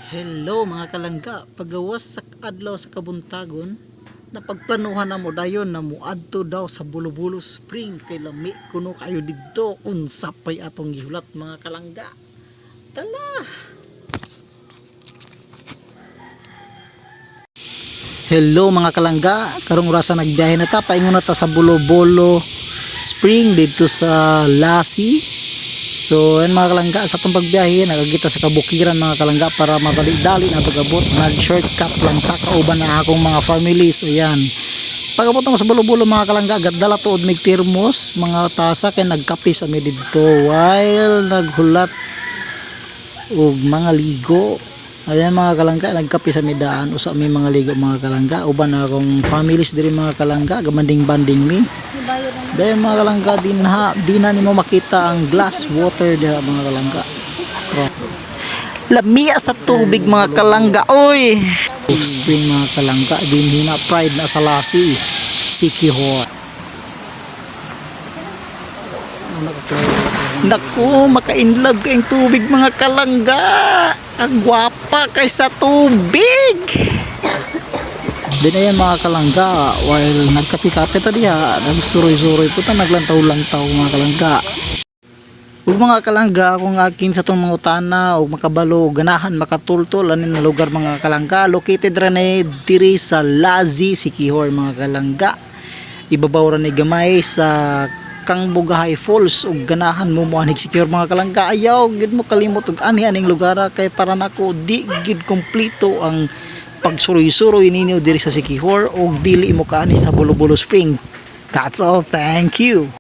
Hello mga kalangga, pagawas sa adlaw sa kabuntagon, napagplanuhan na mo dayon na muadto daw sa Bulo-Bulo Spring kay lami kuno kayo didto unsa pay atong gihulat mga kalangga. Tala. Hello mga kalangga, karong orasa nagbiyahe na ta, paingon na ta sa Bulo-Bulo Spring dito sa Lassi. So yan mga kalangga, sa itong pagbiyahe nagagita sa kabukiran mga kalangga para madali-dali na pag-abot. Nag-shortcut lang ta, kauban na akong mga families. Ayan, pag-abot mo sa Bulo-Bulo mga kalangga, dala tuod mig termos mga tasa kay nagkape sa mi didto while naghulat og mga ligo. Ayan mga kalangga, nagkape sa midaan usa mi mga ligo mga kalangga, uban na akong families diri mga kalangga, gamanding banding mi. Dahil mga kalangga, di na nimo makita ang glass water dira mga kalangga. Lamia sa tubig mga kalangga, oy! Spring mga kalangga, din na pride na sa Lassi, Siquijor. Naku, maka-inlove kayong tubig mga kalangga. Ang gwapa kay sa tubig. Din ayan mga kalangga, while nagkapi-kape ta diha, nagsuroy-suroy po ta, naglantaw-lantaw mga kalangga. Ug mga kalangga, kung akin sa tong mga utana o makabalo ganahan makatultol anin na lugar mga kalangga, located ra ni diri sa Lassi, Siquijor mga kalangga. Ibabaw ra ni gamay sa Kangbugahay Falls ug ganahan mo moanig Siquijor mga kalangga. Ayaw gid mo kalimot og ani-aning lugar kay para nako di gid kompleto ang pagsuroy-suroy ninyo diri sa Siquijor o dili mo kaani sa Bulo-Bulo Spring. That's all. Thank you.